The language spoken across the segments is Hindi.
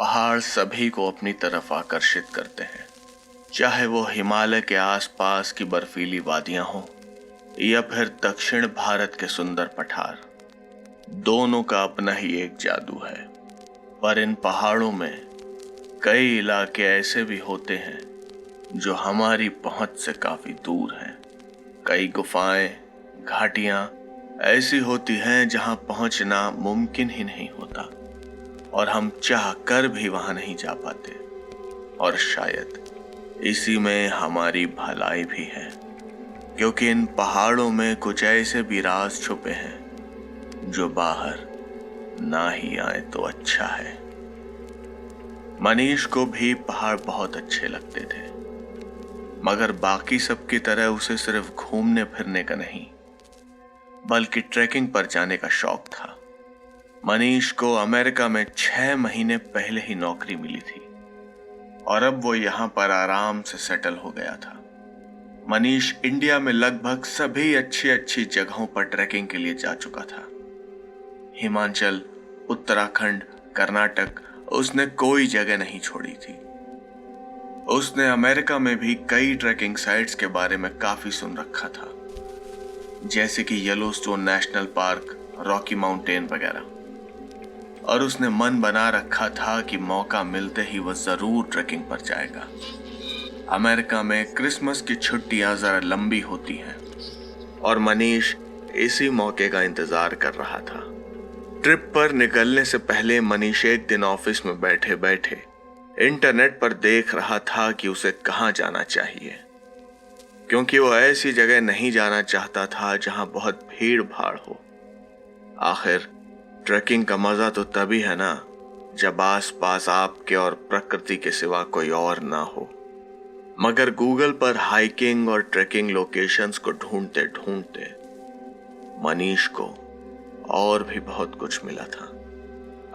पहाड़ सभी को अपनी तरफ आकर्षित करते हैं, चाहे वो हिमालय के आसपास की बर्फीली वादियां हों या फिर दक्षिण भारत के सुंदर पठार। दोनों का अपना ही एक जादू है। पर इन पहाड़ों में कई इलाके ऐसे भी होते हैं जो हमारी पहुंच से काफी दूर हैं। कई गुफाएं, घाटियां ऐसी होती हैं जहां पहुंचना मुमकिन ही नहीं होता और हम चाह कर भी वहां नहीं जा पाते। और शायद इसी में हमारी भलाई भी है, क्योंकि इन पहाड़ों में कुछ ऐसे भी राज छुपे हैं जो बाहर ना ही आए तो अच्छा है। मनीष को भी पहाड़ बहुत अच्छे लगते थे, मगर बाकी सबकी तरह उसे सिर्फ घूमने फिरने का नहीं बल्कि ट्रैकिंग पर जाने का शौक था। मनीष को अमेरिका में 6 महीने पहले ही नौकरी मिली थी और अब वो यहाँ पर आराम से सेटल हो गया था। मनीष इंडिया में लगभग सभी अच्छी अच्छी जगहों पर ट्रैकिंग के लिए जा चुका था। हिमाचल, उत्तराखंड, कर्नाटक, उसने कोई जगह नहीं छोड़ी थी। उसने अमेरिका में भी कई ट्रैकिंग साइट्स के बारे में काफी सुन रखा था, जैसे कि Yellowstone national park, Rocky mountain वगैरह। और उसने मन बना रखा था कि मौका मिलते ही वह जरूर ट्रैकिंग पर जाएगा। अमेरिका में क्रिसमस की छुट्टियां जरा लंबी होती हैं और मनीष इसी मौके का इंतजार कर रहा था। ट्रिप पर निकलने से पहले मनीष एक दिन ऑफिस में बैठे बैठे इंटरनेट पर देख रहा था कि उसे कहाँ जाना चाहिए, क्योंकि वो ऐसी जगह नहीं जाना चाहता था जहां बहुत भीड़ भाड़ हो। आखिर ट्रैकिंग का मजा तो तभी है ना जब आसपास आपके और प्रकृति के सिवा कोई और ना हो। मगर गूगल पर हाइकिंग और ट्रैकिंग लोकेशंस को ढूंढते ढूंढते मनीष को और भी बहुत कुछ मिला था।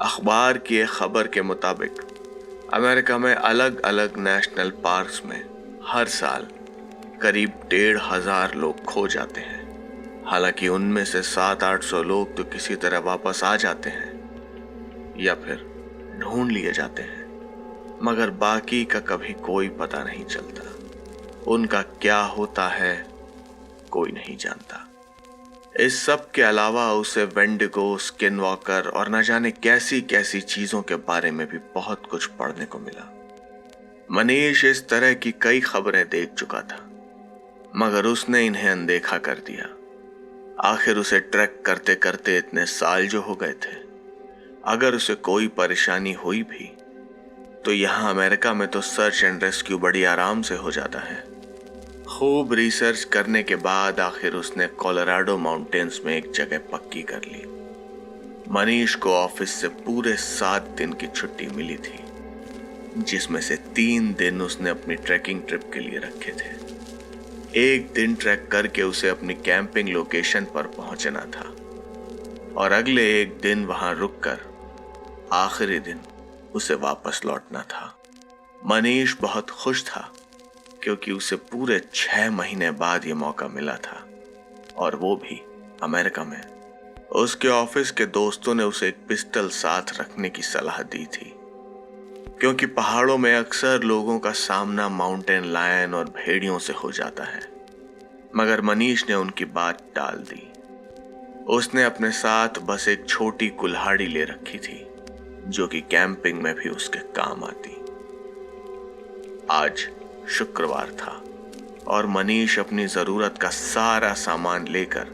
अखबार की एक खबर के मुताबिक अमेरिका में अलग अलग नेशनल पार्क्स में हर साल करीब 1,500 लोग खो जाते हैं। हालांकि उनमें से 700-800 लोग तो किसी तरह वापस आ जाते हैं या फिर ढूंढ लिए जाते हैं, मगर बाकी का कभी कोई पता नहीं चलता। उनका क्या होता है कोई नहीं जानता। इस सब के अलावा उसे वेंडिगो, स्किन वॉकर और न जाने कैसी कैसी चीजों के बारे में भी बहुत कुछ पढ़ने को मिला। मनीष इस तरह की कई खबरें देख चुका था, मगर उसने इन्हें अनदेखा कर दिया। आखिर उसे ट्रैक करते करते इतने साल जो हो गए थे, अगर उसे कोई परेशानी हुई भी तो यहाँ अमेरिका में तो सर्च एंड रेस्क्यू बड़ी आराम से हो जाता है। खूब रिसर्च करने के बाद आखिर उसने कोलोराडो माउंटेन्स में एक जगह पक्की कर ली। मनीष को ऑफिस से पूरे 7 दिन की छुट्टी मिली थी, जिसमें से 3 दिन उसने अपनी ट्रैकिंग ट्रिप के लिए रखे थे। एक दिन ट्रैक करके उसे अपनी कैंपिंग लोकेशन पर पहुंचना था और अगले एक दिन वहां रुककर आखिरी दिन उसे वापस लौटना था। मनीष बहुत खुश था, क्योंकि उसे पूरे 6 महीने बाद ये मौका मिला था, और वो भी अमेरिका में। उसके ऑफिस के दोस्तों ने उसे एक पिस्टल साथ रखने की सलाह दी थी, क्योंकि पहाड़ों में अक्सर लोगों का सामना माउंटेन लायन और भेड़ियों से हो जाता है। मगर मनीष ने उनकी बात टाल दी। उसने अपने साथ बस एक छोटी कुल्हाड़ी ले रखी थी, जो कि कैंपिंग में भी उसके काम आती। आज शुक्रवार था और मनीष अपनी जरूरत का सारा सामान लेकर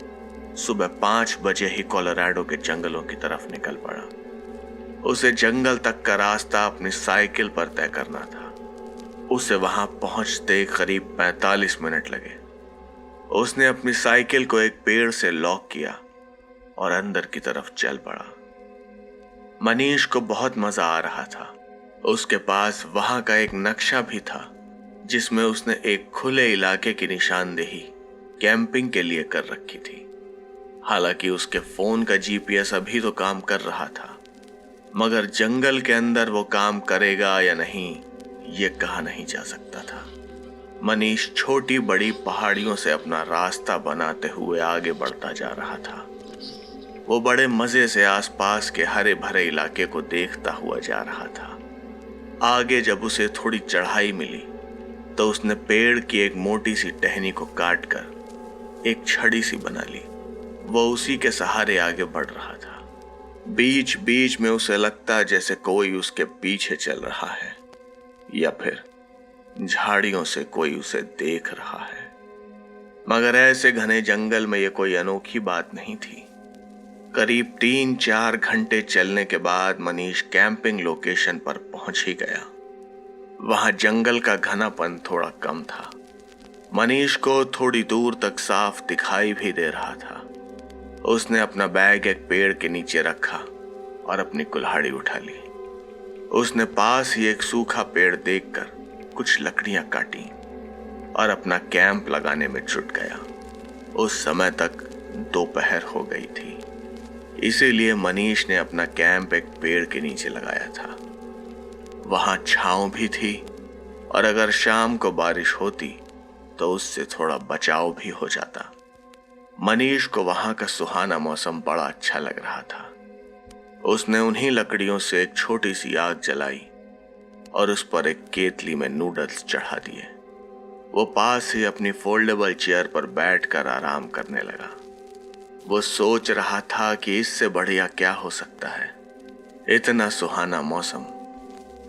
सुबह 5 बजे ही कोलोराडो के जंगलों की तरफ निकल पड़ा। उसे जंगल तक का रास्ता अपनी साइकिल पर तय करना था। उसे वहां पहुंचते करीब 45 मिनट लगे। उसने अपनी साइकिल को एक पेड़ से लॉक किया और अंदर की तरफ चल पड़ा। मनीष को बहुत मजा आ रहा था। उसके पास वहां का एक नक्शा भी था, जिसमें उसने एक खुले इलाके की निशानदेही कैंपिंग के लिए कर रखी थी। हालांकि उसके फोन का जीपीएस अभी तो काम कर रहा था, मगर जंगल के अंदर वो काम करेगा या नहीं ये कहा नहीं जा सकता था। मनीष छोटी बड़ी पहाड़ियों से अपना रास्ता बनाते हुए आगे बढ़ता जा रहा था। वो बड़े मजे से आसपास के हरे भरे इलाके को देखता हुआ जा रहा था। आगे जब उसे थोड़ी चढ़ाई मिली तो उसने पेड़ की एक मोटी सी टहनी को काट कर एक छड़ी सी बना ली। वो उसी के सहारे आगे बढ़ रहा था। बीच बीच में उसे लगता जैसे कोई उसके पीछे चल रहा है या फिर झाड़ियों से कोई उसे देख रहा है। मगर ऐसे घने जंगल में यह कोई अनोखी बात नहीं थी। करीब 3-4 घंटे चलने के बाद मनीष कैंपिंग लोकेशन पर पहुंच ही गया। वहां जंगल का घनापन थोड़ा कम था। मनीष को थोड़ी दूर तक साफ दिखाई भी दे रहा था। उसने अपना बैग एक पेड़ के नीचे रखा और अपनी कुल्हाड़ी उठा ली। उसने पास ही एक सूखा पेड़ देखकर कुछ लकड़ियां काटी और अपना कैंप लगाने में जुट गया। उस समय तक दोपहर हो गई थी, इसीलिए मनीष ने अपना कैंप एक पेड़ के नीचे लगाया था। वहां छांव भी थी और अगर शाम को बारिश होती तो उससे थोड़ा बचाव भी हो जाता। मनीष को वहां का सुहाना मौसम बड़ा अच्छा लग रहा था। उसने उन्हीं लकड़ियों से एक छोटी सी आग जलाई और उस पर एक केतली में नूडल्स चढ़ा दिए। वो पास ही अपनी फोल्डेबल चेयर पर बैठकर आराम करने लगा। वो सोच रहा था कि इससे बढ़िया क्या हो सकता है। इतना सुहाना मौसम,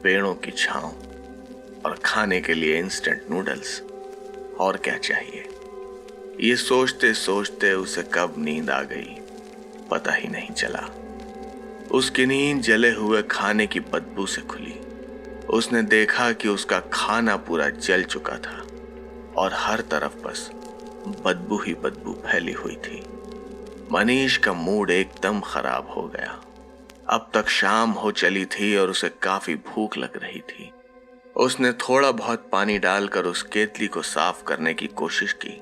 पेड़ों की छांव और खाने के लिए इंस्टेंट नूडल्स, और क्या चाहिए। ये सोचते सोचते उसे कब नींद आ गई पता ही नहीं चला। उसकी नींद जले हुए खाने की बदबू से खुली। उसने देखा कि उसका खाना पूरा जल चुका था और हर तरफ बस बदबू ही बदबू फैली हुई थी। मनीष का मूड एकदम खराब हो गया। अब तक शाम हो चली थी और उसे काफी भूख लग रही थी। उसने थोड़ा बहुत पानी डालकर उस केतली को साफ करने की कोशिश की,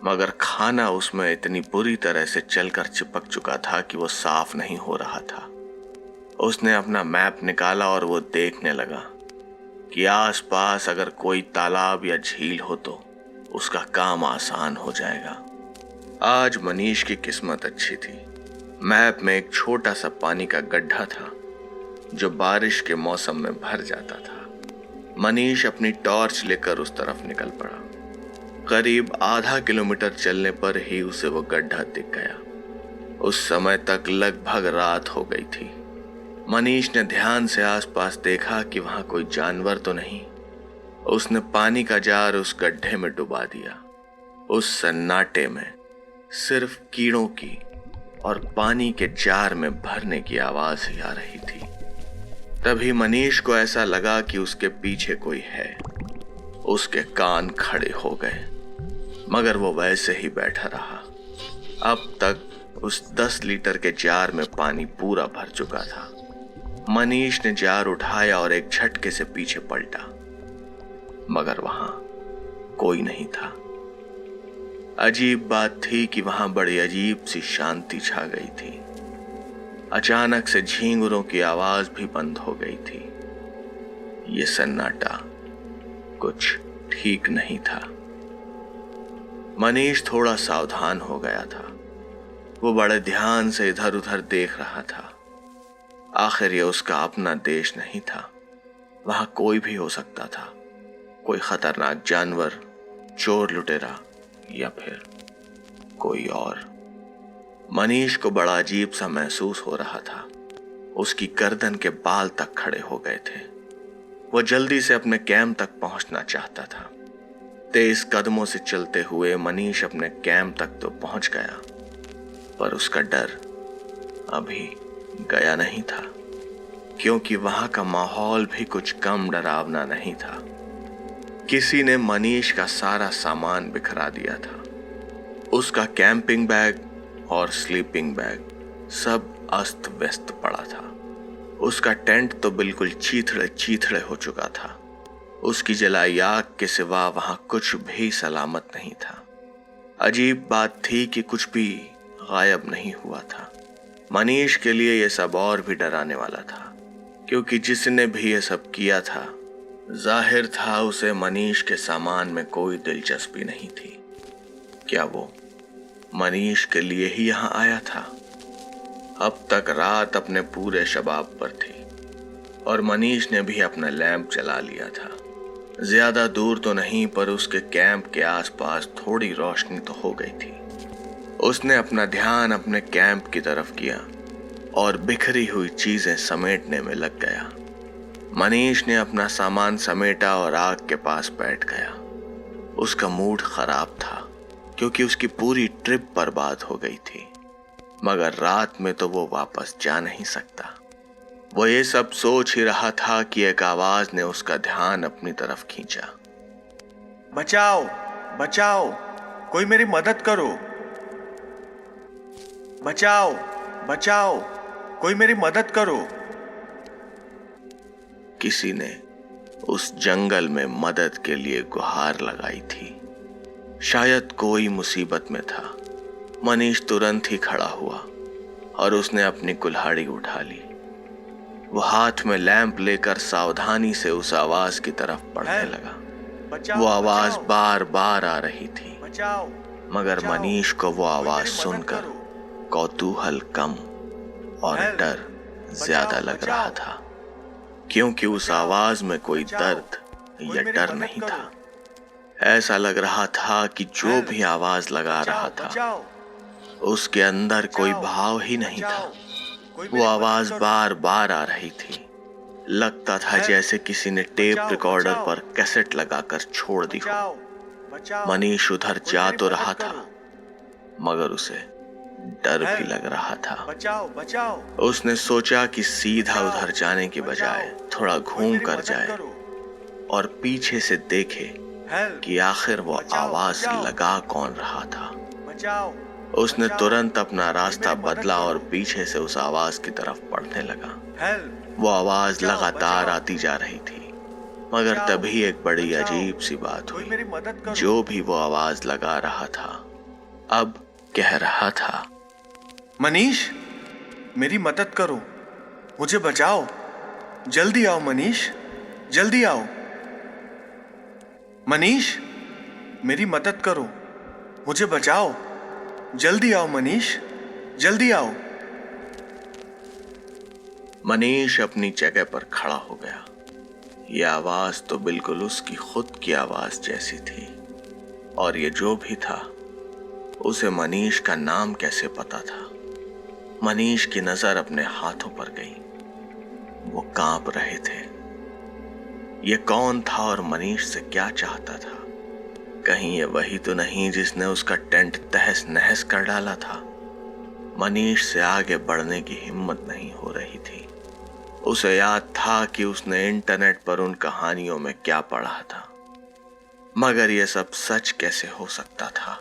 मगर खाना उसमें इतनी बुरी तरह से चलकर चिपक चुका था कि वो साफ नहीं हो रहा था। उसने अपना मैप निकाला और वो देखने लगा कि आसपास अगर कोई तालाब या झील हो तो उसका काम आसान हो जाएगा। आज मनीष की किस्मत अच्छी थी। मैप में एक छोटा सा पानी का गड्ढा था जो बारिश के मौसम में भर जाता था। मनीष अपनी टॉर्च लेकर उस तरफ निकल पड़ा। करीब आधा किलोमीटर चलने पर ही उसे वो गड्ढा दिख गया। उस समय तक लगभग रात हो गई थी। मनीष ने ध्यान से आसपास देखा कि वहां कोई जानवर तो नहीं। उसने पानी का जार उस गड्ढे में डुबा दिया। उस सन्नाटे में सिर्फ कीड़ों की और पानी के जार में भरने की आवाज ही आ रही थी। तभी मनीष को ऐसा लगा कि उसके पीछे कोई है। उसके कान खड़े हो गए, मगर वो वैसे ही बैठा रहा। अब तक उस 10 लीटर के जार में पानी पूरा भर चुका था। मनीष ने जार उठाया और एक झटके से पीछे पलटा, मगर वहां कोई नहीं था। अजीब बात थी कि वहां बड़ी अजीब सी शांति छा गई थी। अचानक से झींगुरों की आवाज भी बंद हो गई थी। ये सन्नाटा कुछ ठीक नहीं था। मनीष थोड़ा सावधान हो गया था। वो बड़े ध्यान से इधर उधर देख रहा था। आखिर ये उसका अपना देश नहीं था। वहां कोई भी हो सकता था, कोई खतरनाक जानवर, चोर लुटेरा या फिर कोई और। मनीष को बड़ा अजीब सा महसूस हो रहा था। उसकी गर्दन के बाल तक खड़े हो गए थे। वो जल्दी से अपने कैंप तक पहुंचना चाहता था। तेज कदमों से चलते हुए मनीष अपने कैंप तक तो पहुंच गया, पर उसका डर अभी गया नहीं था, क्योंकि वहां का माहौल भी कुछ कम डरावना नहीं था। किसी ने मनीष का सारा सामान बिखरा दिया था। उसका कैंपिंग बैग और स्लीपिंग बैग सब अस्त व्यस्त पड़ा था। उसका टेंट तो बिल्कुल चीथड़े चीथड़े हो चुका था। उसकी जलाई आग के सिवा वहां कुछ भी सलामत नहीं था। अजीब बात थी कि कुछ भी गायब नहीं हुआ था। मनीष के लिए यह सब और भी डराने वाला था, क्योंकि जिसने भी यह सब किया था, जाहिर था उसे मनीष के सामान में कोई दिलचस्पी नहीं थी। क्या वो मनीष के लिए ही यहाँ आया था? अब तक रात अपने पूरे शबाब पर थी। और मनीष ने भी अपना लैंप जला लिया था। ज्यादा दूर तो नहीं, पर उसके कैंप के आसपास थोड़ी रोशनी तो हो गई थी। उसने अपना ध्यान अपने कैंप की तरफ किया और बिखरी हुई चीजें समेटने में लग गया। मनीष ने अपना सामान समेटा और आग के पास बैठ गया। उसका मूड खराब था क्योंकि उसकी पूरी ट्रिप बर्बाद हो गई थी, मगर रात में तो वो वापस जा नहीं सकता। वो ये सब सोच ही रहा था कि एक आवाज ने उसका ध्यान अपनी तरफ खींचा। बचाओ, बचाओ, कोई मेरी मदद करो। बचाओ, बचाओ, कोई मेरी मदद करो। किसी ने उस जंगल में मदद के लिए गुहार लगाई थी। शायद कोई मुसीबत में था। मनीष तुरंत ही खड़ा हुआ और उसने अपनी कुल्हाड़ी उठा ली। वो हाथ में लैंप लेकर सावधानी से उस आवाज की तरफ बढ़ने लगा। वो आवाज बार बार आ रही थी, मगर मनीष को वो आवाज सुनकर कौतूहल कम और डर ज्यादा लग रहा था, क्योंकि उस आवाज में कोई दर्द या डर नहीं था। ऐसा लग रहा था कि जो भी आवाज लगा रहा था उसके अंदर कोई भाव ही नहीं था। वो आवाज बार बार आ रही थी। लगता था जैसे किसी ने टेप रिकॉर्डर पर कैसेट लगाकर छोड़ दी हो। मनीष उधर जा तो रहा था, मगर उसे डर भी लग रहा था। उसने सोचा कि सीधा उधर जाने के बजाय थोड़ा घूम कर जाए और पीछे से देखे कि आखिर वो आवाज लगा कौन रहा था। उसने तुरंत अपना रास्ता बदला और पीछे से उस आवाज की तरफ बढ़ने लगा। वो आवाज लगातार आती जा रही थी, मगर तभी एक बड़ी अजीब सी बात हुई। जो भी वो आवाज लगा रहा था अब कह रहा था, मनीष, मेरी मदद करो, मुझे बचाओ, जल्दी आओ मनीष, जल्दी आओ। मनीष, मेरी मदद करो, मुझे बचाओ, जल्दी आओ मनीष, जल्दी आओ। मनीष अपनी जगह पर खड़ा हो गया। यह आवाज तो बिल्कुल उसकी खुद की आवाज जैसी थी, और ये जो भी था उसे मनीष का नाम कैसे पता था। मनीष की नजर अपने हाथों पर गई। वो कांप रहे थे। ये कौन था और मनीष से क्या चाहता था? कहीं ये वही तो नहीं जिसने उसका टेंट तहस नहस कर डाला था? मनीष से आगे बढ़ने की हिम्मत नहीं हो रही थी। उसे याद था कि उसने इंटरनेट पर उन कहानियों में क्या पढ़ा था, मगर यह सब सच कैसे हो सकता था?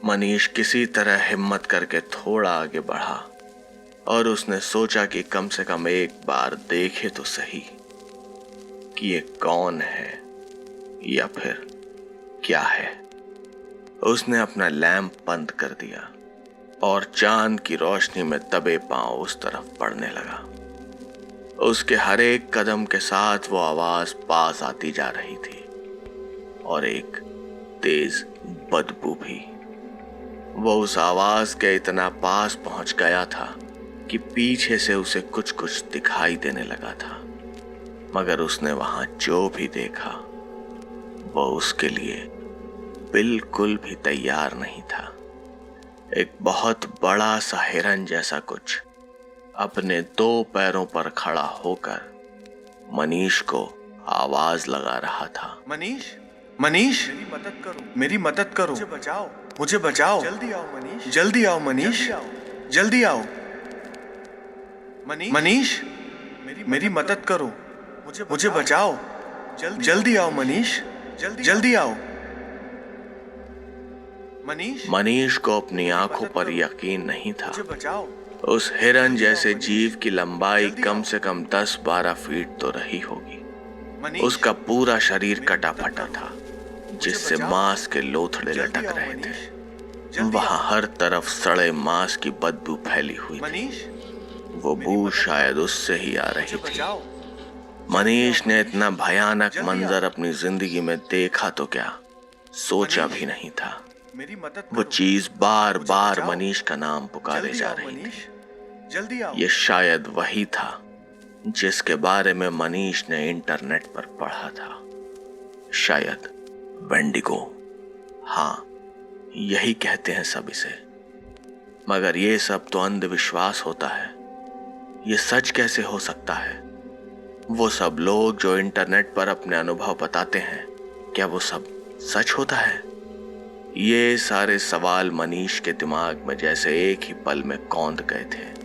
मनीष किसी तरह हिम्मत करके थोड़ा आगे बढ़ा और उसने सोचा कि कम से कम एक बार देखे तो सही कि ये कौन है या फिर क्या है। उसने अपना लैंप बंद कर दिया और चांद की रोशनी में दबे पांव उस तरफ बढ़ने लगा। उसके हर एक कदम के साथ वो आवाज पास आती जा रही थी और एक तेज बदबू भी। वो उस आवाज के इतना पास पहुंच गया था कि पीछे से उसे कुछ कुछ दिखाई देने लगा था, मगर उसने वहां जो भी देखा वो उसके लिए बिल्कुल भी तैयार नहीं था। एक बहुत बड़ा सा हिरन जैसा कुछ अपने 2 पैरों पर खड़ा होकर मनीष को आवाज लगा रहा था। मनीष, मनीष, मेरी मदद करो, मेरी मदद करो, मुझे बचाओ, मुझे बचाओ, जल्दी आओ मनीष, जल्दी आओ मनीष, जल्दी आओ। मनीष, मेरी मदद करो, मुझे बचाओ, जल्दी आओ मनीष, जल्दी आओ। मनीष को अपनी आंखों पर यकीन नहीं था। मुझे बचाओ। उस हिरन जैसे जीव की लंबाई कम से कम 10-12 फीट तो रही होगी। उसका पूरा शरीर कटा फटा था, जिससे मांस के लोथड़े लटक रहे थे। वहां हर तरफ सड़े मांस की बदबू फैली हुई थी। वो बू शायद उससे ही आ रही थी। मनीष ने इतना भयानक मंजर अपनी जिंदगी में देखा तो क्या, सोचा भी नहीं था। वो चीज बार बार मनीष का नाम पुकारे जा रही थी। ये शायद वही था जिसके बारे में मनीष ने इंटरनेट पर पढ़ा था। शायद वेंडिगो, हाँ यही कहते हैं सब इसे। मगर ये सब तो अंधविश्वास होता है, ये सच कैसे हो सकता है? वो सब लोग जो इंटरनेट पर अपने अनुभव बताते हैं, क्या वो सब सच होता है? ये सारे सवाल मनीष के दिमाग में जैसे एक ही पल में कौंध गए थे।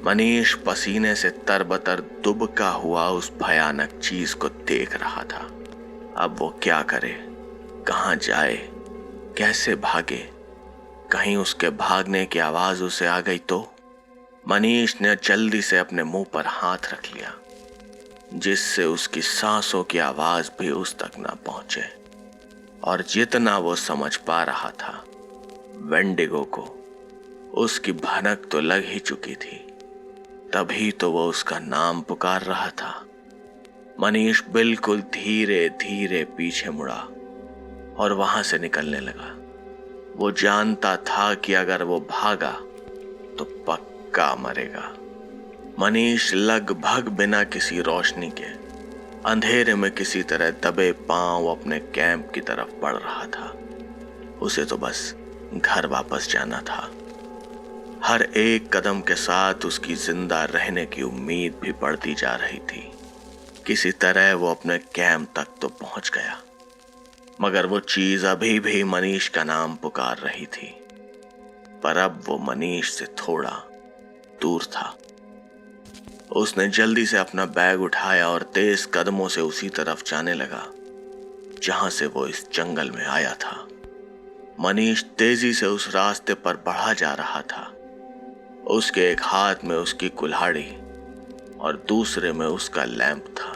मनीष पसीने से तरबतर दुबका हुआ उस भयानक चीज को देख रहा था। अब वो क्या करे, कहाँ जाए, कैसे भागे? कहीं उसके भागने की आवाज उसे आ गई तो? मनीष ने जल्दी से अपने मुंह पर हाथ रख लिया, जिससे उसकी सांसों की आवाज भी उस तक ना पहुंचे। और जितना वो समझ पा रहा था, वेंडिगो को उसकी भनक तो लग ही चुकी थी, तभी तो वो उसका नाम पुकार रहा था। मनीष बिल्कुल धीरे धीरे पीछे मुड़ा और वहां से निकलने लगा। वो जानता था कि अगर वो भागा तो पक्का मरेगा। मनीष लगभग बिना किसी रोशनी के अंधेरे में किसी तरह दबे पांव अपने कैंप की तरफ बढ़ रहा था। उसे तो बस घर वापस जाना था। हर एक कदम के साथ उसकी जिंदा रहने की उम्मीद भी बढ़ती जा रही थी। किसी तरह वो अपने कैंप तक तो पहुंच गया, मगर वो चीज अभी भी मनीष का नाम पुकार रही थी। पर अब वो मनीष से थोड़ा दूर था। उसने जल्दी से अपना बैग उठाया और तेज कदमों से उसी तरफ जाने लगा जहां से वो इस जंगल में आया था। मनीष तेजी से उस रास्ते पर बढ़ा जा रहा था। उसके एक हाथ में उसकी कुल्हाड़ी और दूसरे में उसका लैंप था।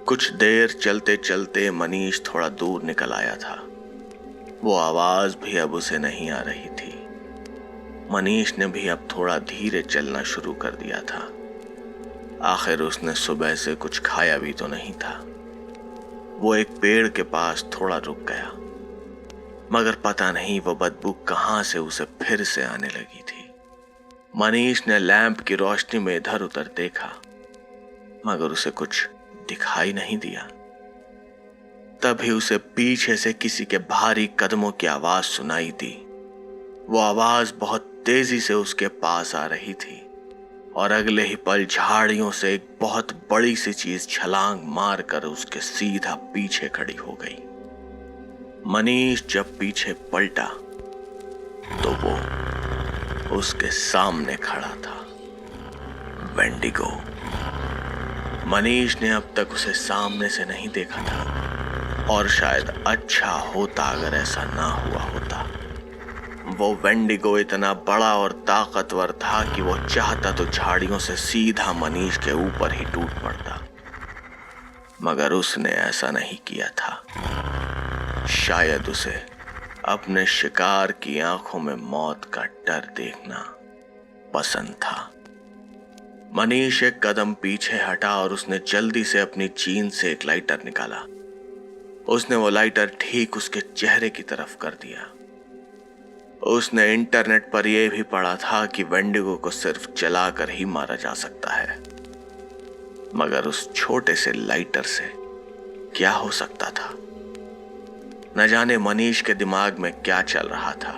कुछ देर चलते चलते मनीष थोड़ा दूर निकल आया था। वो आवाज भी अब उसे नहीं आ रही थी। मनीष ने भी अब थोड़ा धीरे चलना शुरू कर दिया था। आखिर उसने सुबह से कुछ खाया भी तो नहीं था। वो एक पेड़ के पास थोड़ा रुक गया, मगर पता नहीं वो बदबू कहां से उसे फिर से आने लगी थी। मनीष ने लैंप की रोशनी में इधर उधर देखा, मगर उसे कुछ दिखाई नहीं दिया। तभी उसे पीछे से किसी के भारी कदमों की आवाज सुनाई दी। वो आवाज बहुत तेजी से उसके पास आ रही थी और अगले ही पल झाड़ियों से एक बहुत बड़ी सी चीज छलांग मारकर उसके सीधा पीछे खड़ी हो गई। मनीष जब पीछे पलटा तो वो उसके सामने खड़ा था, वेंडिगो। मनीष ने अब तक उसे सामने से नहीं देखा था और शायद अच्छा होता अगर ऐसा ना हुआ होता। वो वेंडिगो इतना बड़ा और ताकतवर था कि वो चाहता तो झाड़ियों से सीधा मनीष के ऊपर ही टूट पड़ता, मगर उसने ऐसा नहीं किया था। शायद उसे अपने शिकार की आंखों में मौत का डर देखना पसंद था। मनीष एक कदम पीछे हटा और उसने जल्दी से अपनी जीन से एक लाइटर निकाला। उसने वो लाइटर ठीक उसके चेहरे की तरफ कर दिया। उसने इंटरनेट पर यह भी पढ़ा था कि वेंडिगो को सिर्फ जलाकर ही मारा जा सकता है, मगर उस छोटे से लाइटर से क्या हो सकता था? न जाने मनीष के दिमाग में क्या चल रहा था।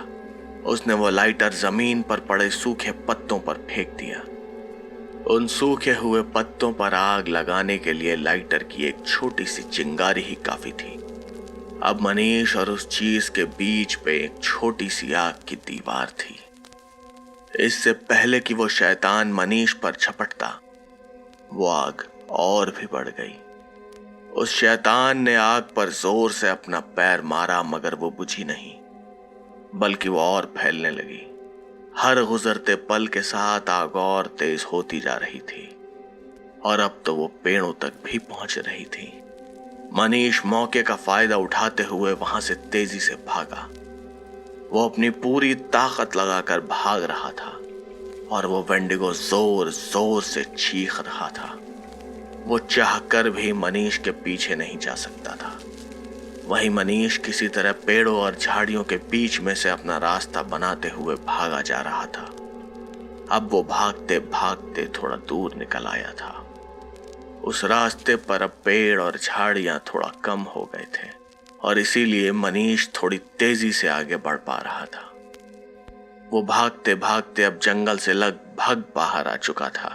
उसने वो लाइटर जमीन पर पड़े सूखे पत्तों पर फेंक दिया। उन सूखे हुए पत्तों पर आग लगाने के लिए लाइटर की एक छोटी सी चिंगारी ही काफी थी। अब मनीष और उस चीज के बीच पे एक छोटी सी आग की दीवार थी। इससे पहले कि वो शैतान मनीष पर झपटता, वो आग और भी बढ़ गई। उस शैतान ने आग पर जोर से अपना पैर मारा, मगर वो बुझी नहीं, बल्कि वो और फैलने लगी। हर गुजरते पल के साथ आग और तेज होती जा रही थी और अब तो वो पेड़ों तक भी पहुंच रही थी। मनीष मौके का फायदा उठाते हुए वहां से तेजी से भागा। वो अपनी पूरी ताकत लगाकर भाग रहा था और वो वेंडिगो जोर जोर से चीख रहा था। वो चाहकर भी मनीष के पीछे नहीं जा सकता था। वही मनीष किसी तरह पेड़ों और झाड़ियों के बीच में से अपना रास्ता बनाते हुए भागा जा रहा था। अब वो भागते भागते थोड़ा दूर निकल आया था। उस रास्ते पर अब पेड़ और झाड़ियां थोड़ा कम हो गए थे और इसीलिए मनीष थोड़ी तेजी से आगे बढ़ पा रहा था। वो भागते भागते अब जंगल से लगभग बाहर आ चुका था।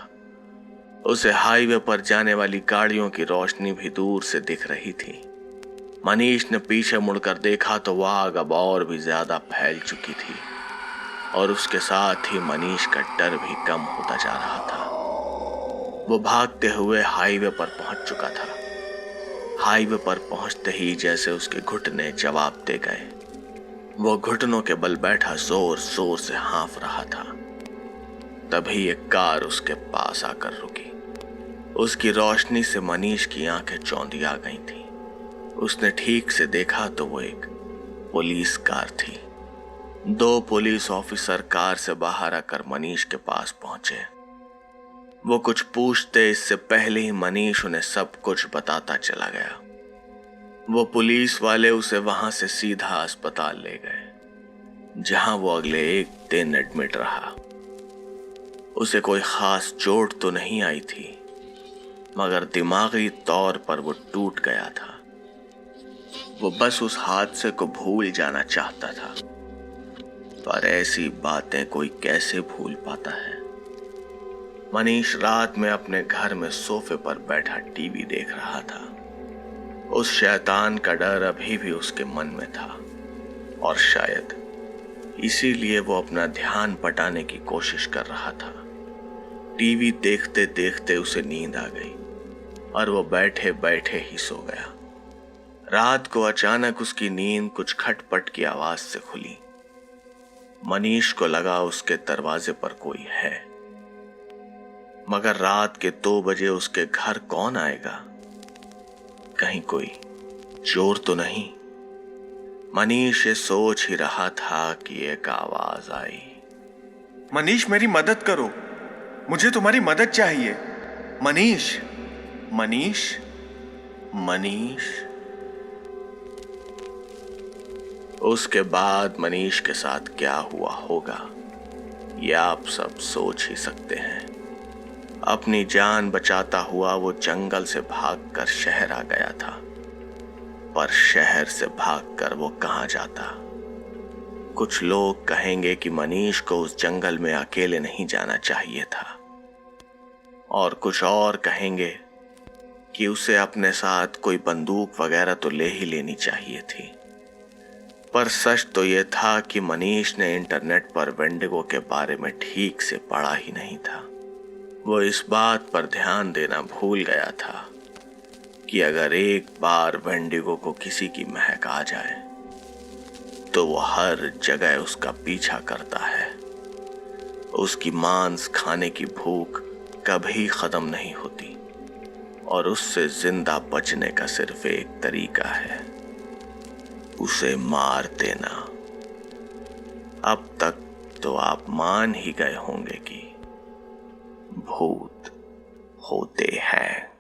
उसे हाईवे पर जाने वाली गाड़ियों की रोशनी भी दूर से दिख रही थी। मनीष ने पीछे मुड़कर देखा तो वह आग अब और भी ज्यादा फैल चुकी थी और उसके साथ ही मनीष का डर भी कम होता जा रहा था। वो भागते हुए हाईवे पर पहुंच चुका था। हाईवे पर पहुंचते ही जैसे उसके घुटने जवाब दे गए। वो घुटनों के बल बैठा जोर जोर से हाँफ रहा था। तभी एक कार उसके पास आकर रुकी। उसकी रोशनी से मनीष की आंखें चौंधी आ गई थी। उसने ठीक से देखा तो वो एक पुलिस कार थी। 2 पुलिस ऑफिसर कार से बाहर आकर मनीष के पास पहुंचे। वो कुछ पूछते इससे पहले ही मनीष उन्हें सब कुछ बताता चला गया। वो पुलिस वाले उसे वहां से सीधा अस्पताल ले गए, जहां वो अगले 1 दिन एडमिट रहा। उसे कोई खास चोट तो नहीं आई थी, मगर दिमागी तौर पर वो टूट गया था। वो बस उस हादसे को भूल जाना चाहता था, पर ऐसी बातें कोई कैसे भूल पाता है। मनीष रात में अपने घर में सोफे पर बैठा टीवी देख रहा था। उस शैतान का डर अभी भी उसके मन में था और शायद इसीलिए वो अपना ध्यान पटाने की कोशिश कर रहा था। टीवी देखते देखते उसे नींद आ गई और वो बैठे बैठे ही सो गया। रात को अचानक उसकी नींद कुछ खटपट की आवाज से खुली। मनीष को लगा उसके दरवाजे पर कोई है, मगर रात के 2 बजे उसके घर कौन आएगा? कहीं कोई चोर तो नहीं? मनीष ये सोच ही रहा था कि एक आवाज आई। मनीष, मेरी मदद करो, मुझे तुम्हारी मदद चाहिए। मनीष, मनीष, मनीष। उसके बाद मनीष के साथ क्या हुआ होगा यह आप सब सोच ही सकते हैं। अपनी जान बचाता हुआ वो जंगल से भागकर शहर आ गया था, पर शहर से भागकर वो कहां जाता? कुछ लोग कहेंगे कि मनीष को उस जंगल में अकेले नहीं जाना चाहिए था, और कुछ और कहेंगे कि उसे अपने साथ कोई बंदूक वगैरह तो ले ही लेनी चाहिए थी। पर सच तो यह था कि मनीष ने इंटरनेट पर वेंडिगो के बारे में ठीक से पढ़ा ही नहीं था। वो इस बात पर ध्यान देना भूल गया था कि अगर एक बार वेंडिगो को किसी की महक आ जाए तो वो हर जगह उसका पीछा करता है। उसकी मांस खाने की भूख कभी खत्म नहीं होती और उससे जिंदा बचने का सिर्फ एक तरीका है, उसे मार देना। अब तक तो आप मान ही गए होंगे कि भूत होते हैं।